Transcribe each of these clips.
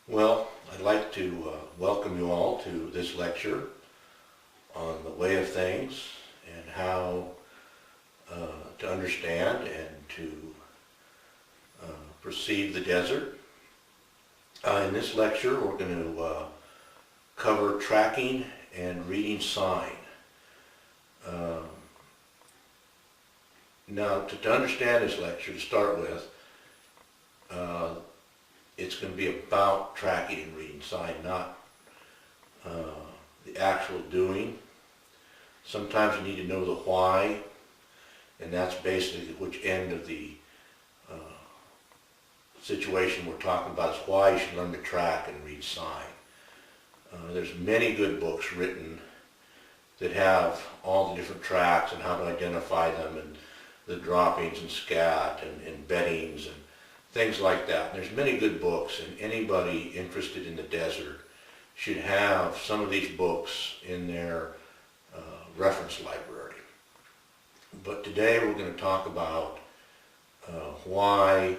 Well, I'd like to welcome you all to this lecture on the way of things and how to understand and to perceive the desert. In this lecture, we're going to cover tracking and reading sign. Now, to understand this lecture, to start with, it's going to be about tracking and reading sign, not the actual doing. Sometimes you need to know the why, and that's basically which end of the situation we're talking about is why you should learn to track and read sign. There's many good books written that have all the different tracks and how to identify them and the droppings and scat and beddings and things like that. And there's many good books, and anybody interested in the desert should have some of these books in their reference library. But today we're going to talk about why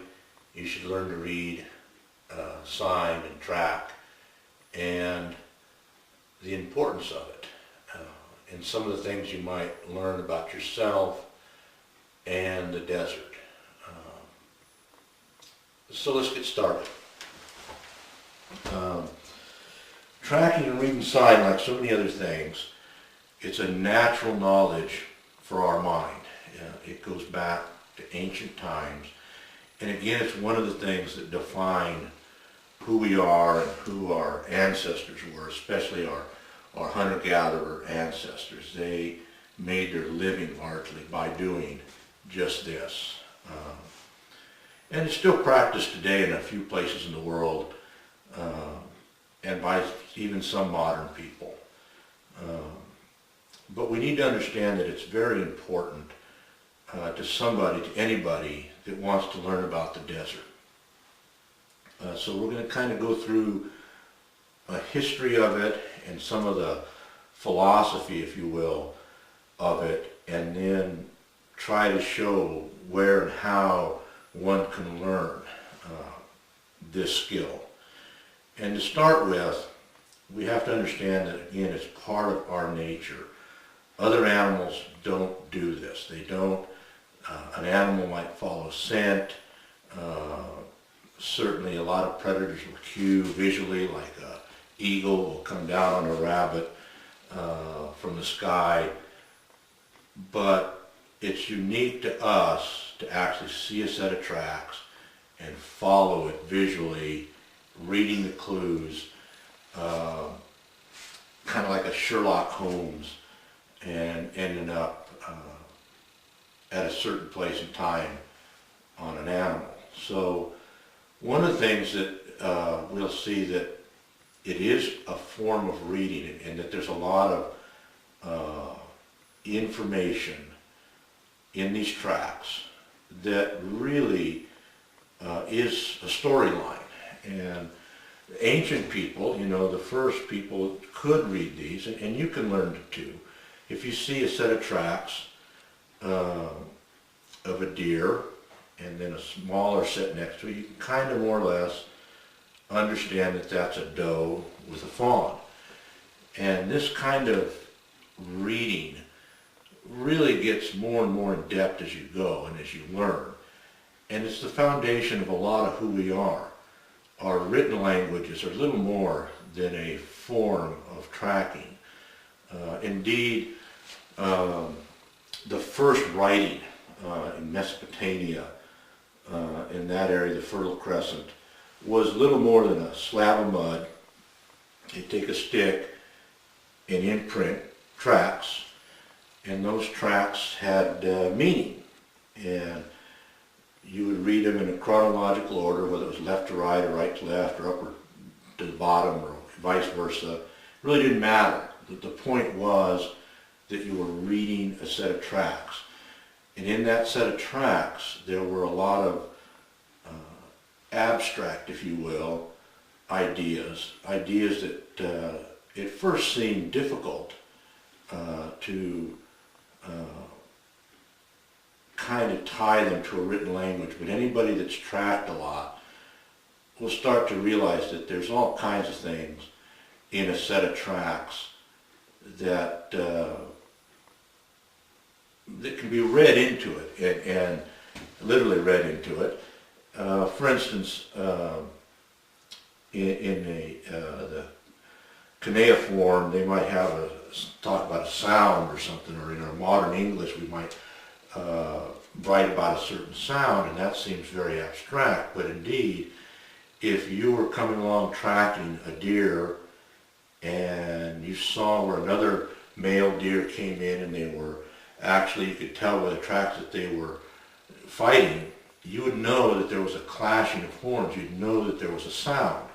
you should learn to read sign and track and the importance of it, and some of the things you might learn about yourself and the desert. So let's get started. Tracking and reading sign, like so many other things, it's a natural knowledge for our mind. It goes back to ancient times. And again, it's one of the things that define who we are and who our ancestors were, especially our hunter-gatherer ancestors. They made their living largely by doing just this. And it's still practiced today in a few places in the world, and by even some modern people. But we need to understand that it's very important to anybody that wants to learn about the desert. So we're going to kind of go through a history of it and some of the philosophy, if you will, of it, and then try to show where and how one can learn this skill. And to start with, we have to understand that, again, it's part of our nature. Other animals don't do this. They don't. An animal might follow scent. Certainly a lot of predators will cue visually, like an eagle will come down on a rabbit from the sky. But it's unique to us to actually see a set of tracks and follow it visually, reading the clues, kind of like a Sherlock Holmes, and ending up at a certain place and time on an animal. So one of the things that we'll see that it is a form of reading, and that there's a lot of information in these tracks that really is a storyline. And ancient people, the first people could read these, and you can learn to too. If you see a set of tracks of a deer and then a smaller set next to it, you can kind of more or less understand that that's a doe with a fawn. And this kind of reading really gets more and more in depth as you go and as you learn. And it's the foundation of a lot of who we are. Our written languages are little more than a form of tracking. Indeed, the first writing in Mesopotamia, in that area, the Fertile Crescent, was little more than a slab of mud. You take a stick and imprint tracks, and those tracks had meaning. And you would read them in a chronological order, whether it was left to right or right to left or upward to the bottom or vice versa. It really didn't matter. The point was that you were reading a set of tracks. And in that set of tracks, there were a lot of abstract, if you will, ideas that at first seemed difficult to kind of tie them to a written language. But anybody that's tracked a lot we'll start to realize that there's all kinds of things in a set of tracks that that can be read into it, and literally read into it. For instance, in the cuneiform, they might have talk about a sound or something, or in our modern English, we might write about a certain sound, and that seems very abstract. But indeed, if you were coming along tracking a deer and you saw where another male deer came in, and they were actually, you could tell by the tracks that they were fighting, you would know that there was a clashing of horns. You'd know that there was a sound.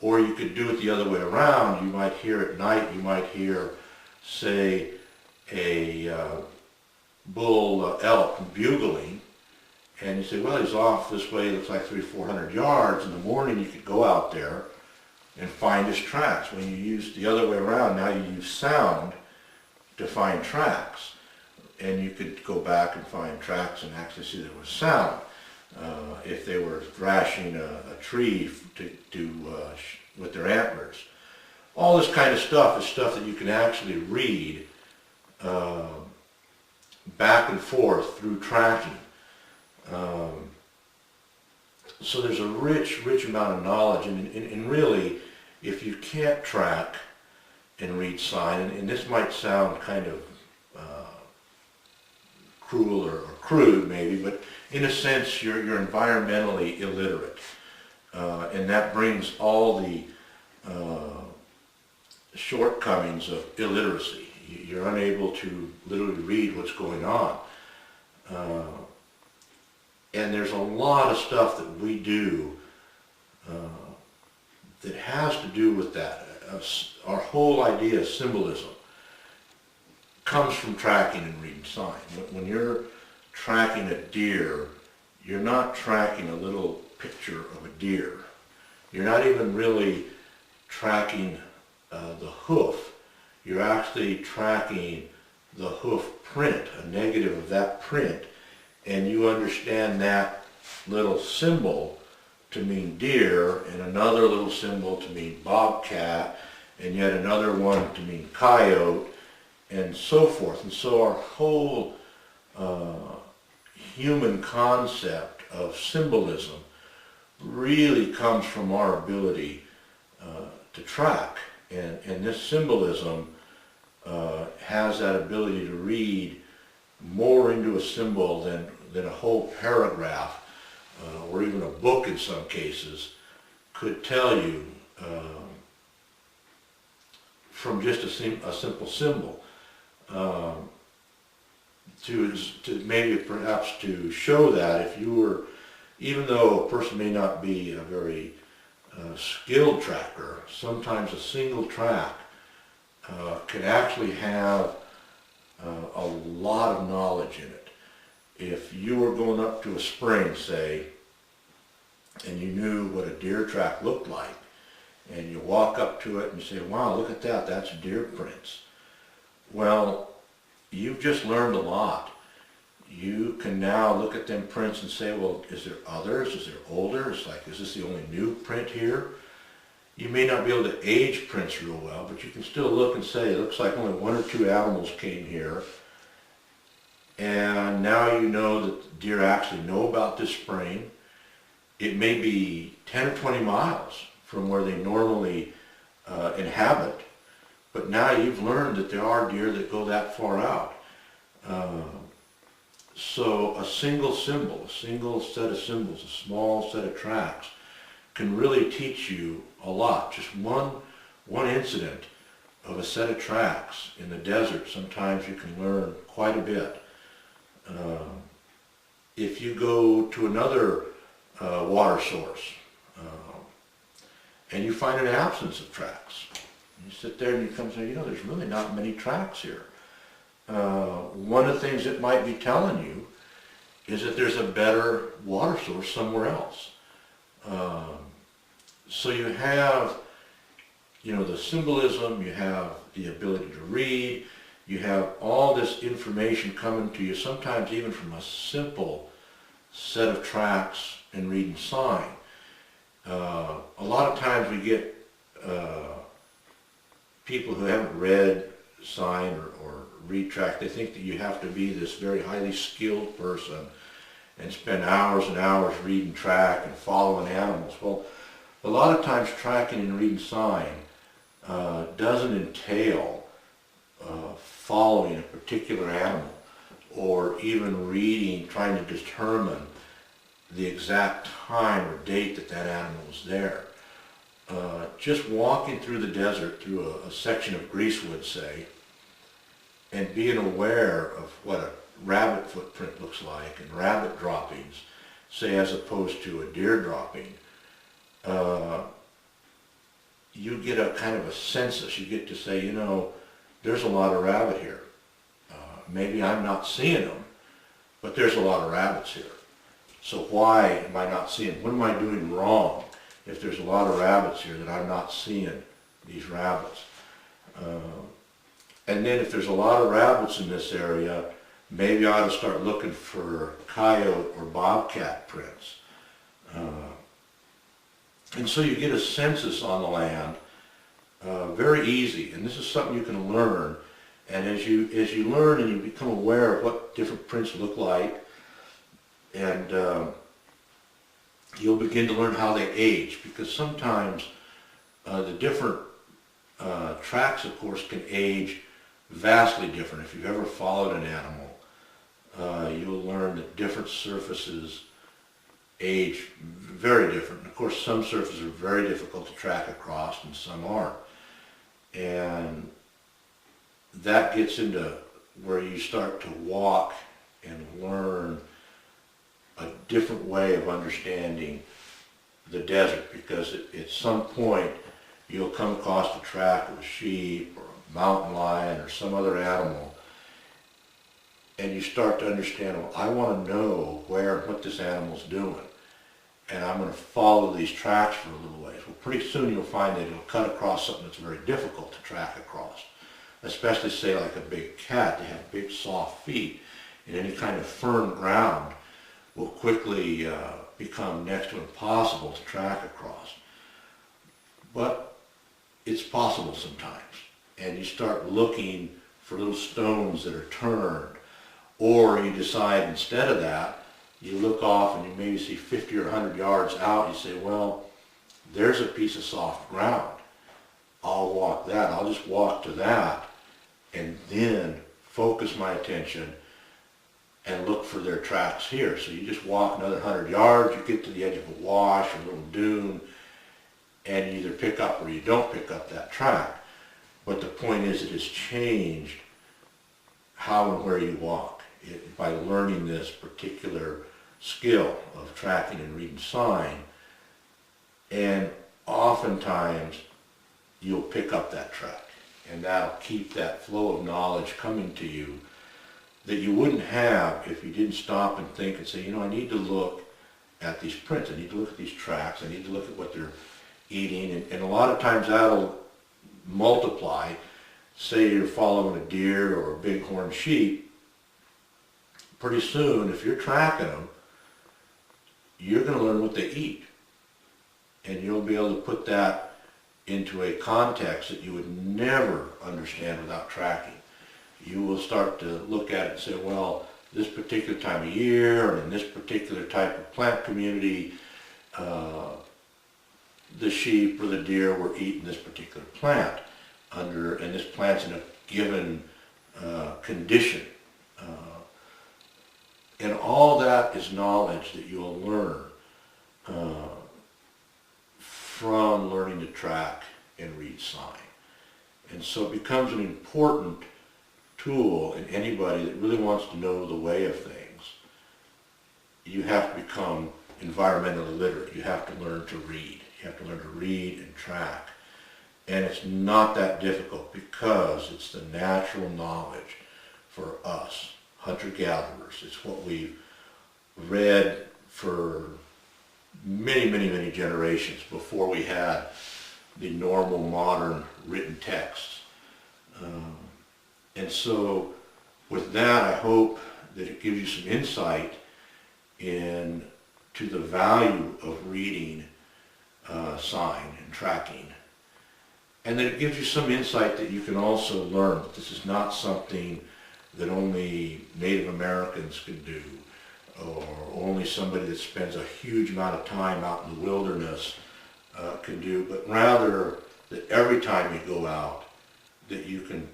Or you could do it the other way around. You might hear at night, you might hear, say, a bull elk bugling, and you say, well, he's off this way, looks like 300-400 yards. In the morning, you could go out there and find his tracks. When you use the other way around, now you use sound to find tracks. And you could go back and find tracks and actually see there was sound. If they were thrashing a tree with their antlers. All this kind of stuff is stuff that you can actually read back and forth through tracking. So there's a rich amount of knowledge, and really, if you can't track and read sign, and this might sound kind of cruel or crude maybe, but in a sense you're environmentally illiterate, and that brings all the shortcomings of illiteracy. You're unable to literally read what's going on, and there's a lot of stuff that we do that has to do with that. Our whole idea of symbolism comes from tracking and reading sign. When you're tracking a deer, you're not tracking a little picture of a deer. You're not even really tracking the hoof. You're actually tracking the hoof print, a negative of that print, and you understand that little symbol to mean deer, and another little symbol to mean bobcat, and yet another one to mean coyote, and so forth. And so our whole human concept of symbolism really comes from our ability to track. And this symbolism has that ability to read more into a symbol than a whole paragraph or even a book in some cases could tell you from just a simple symbol. To maybe perhaps to show that if you were, even though a person may not be a very skilled tracker, sometimes a single track can actually have a lot of knowledge in it. If you were going up to a spring, say, and you knew what a deer track looked like, and you walk up to it and say, wow, look at that, that's deer prints. Well, you've just learned a lot. You can now look at them prints and say, well, is there others? Is there older? It's like, is this the only new print here? You may not be able to age prints real well, but you can still look and say, it looks like only one or two animals came here. And now you know that deer actually know about this spring. It may be 10 or 20 miles from where they normally inhabit. But now you've learned that there are deer that go that far out. So a single symbol, a single set of symbols, a small set of tracks can really teach you a lot. Just one incident of a set of tracks in the desert, sometimes you can learn quite a bit. If you go to another water source and you find an absence of tracks, you sit there and you come and say, you know, there's really not many tracks here. One of the things it might be telling you is that there's a better water source somewhere else. So you have, you know, the symbolism, you have the ability to read, you have all this information coming to you, sometimes even from a simple set of tracks and reading sign. A lot of times we get people who haven't read sign or read track. They think that you have to be this very highly skilled person and spend hours and hours reading track and following animals. Well, a lot of times tracking and reading sign doesn't entail following a particular animal or even reading, trying to determine the exact time or date that that animal was there. Just walking through the desert, through a section of greasewood, say, and being aware of what a rabbit footprint looks like and rabbit droppings, say, as opposed to a deer dropping, you get a kind of a census. You get to say, you know, there's a lot of rabbit here. Maybe I'm not seeing them, but there's a lot of rabbits here. So why am I not seeing? What am I doing wrong if there's a lot of rabbits here that I'm not seeing these rabbits? And then if there's a lot of rabbits in this area, maybe I ought to start looking for coyote or bobcat prints. And so you get a census on the land, very easy, and this is something you can learn. And as you learn and you become aware of what different prints look like, and you'll begin to learn how they age, because sometimes the different tracks, of course, can age vastly different. If you've ever followed an animal, you'll learn that different surfaces age very different. And of course, some surfaces are very difficult to track across and some aren't. And that gets into where you start to walk and learn a different way of understanding the desert, because at some point you'll come across a track of a sheep or a mountain lion or some other animal, and you start to understand, well, I want to know where and what this animal's doing, and I'm going to follow these tracks for a little ways. Well, pretty soon you'll find that it'll cut across something that's very difficult to track across, especially, say, like a big cat. They have big soft feet, and any kind of firm ground will quickly become next to impossible to track across. But it's possible sometimes, and you start looking for little stones that are turned, or you decide instead of that, you look off and you maybe see 50 or 100 yards out, you say, well, there's a piece of soft ground. I'll walk that. I'll just walk to that and then focus my attention and look for their tracks here. So you just walk another 100 yards, you get to the edge of a wash or a little dune, and you either pick up or you don't pick up that track. But the point is, it has changed how and where you walk by learning this particular skill of tracking and reading sign. And oftentimes you'll pick up that track, and that'll keep that flow of knowledge coming to you that you wouldn't have if you didn't stop and think and say, you know, I need to look at these prints, I need to look at these tracks, I need to look at what they're eating, and a lot of times that'll multiply. Say you're following a deer or a bighorn sheep, pretty soon, if you're tracking them, you're going to learn what they eat, and you'll be able to put that into a context that you would never understand without tracking. You will start to look at it and say, well, this particular time of year or in this particular type of plant community, the sheep or the deer were eating this particular plant and this plant's in a given condition. And all that is knowledge that you'll learn from learning to track and read sign. And so it becomes an important tool in anybody that really wants to know the way of things. You have to become environmentally literate. You have to learn to read. You have to learn to read and track. And it's not that difficult because it's the natural knowledge for us, hunter-gatherers. It's what we've read for many, many, many generations before we had the normal modern written texts. And so with that, I hope that it gives you some insight into the value of reading sign and tracking. And then it gives you some insight that you can also learn. This is not something that only Native Americans can do, or only somebody that spends a huge amount of time out in the wilderness can do, but rather that every time you go out, that you can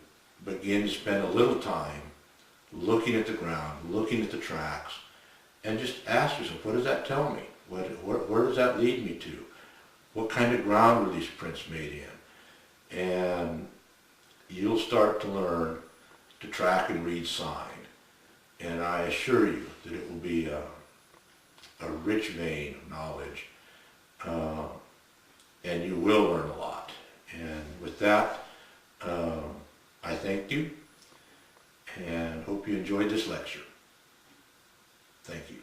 begin to spend a little time looking at the ground, looking at the tracks, and just ask yourself, what does that tell me? Where does that lead me to? What kind of ground were these prints made in? And you'll start to learn to track and read sign. And I assure you that it will be a rich vein of knowledge, and you will learn a lot. And with that, I thank you and hope you enjoyed this lecture. Thank you.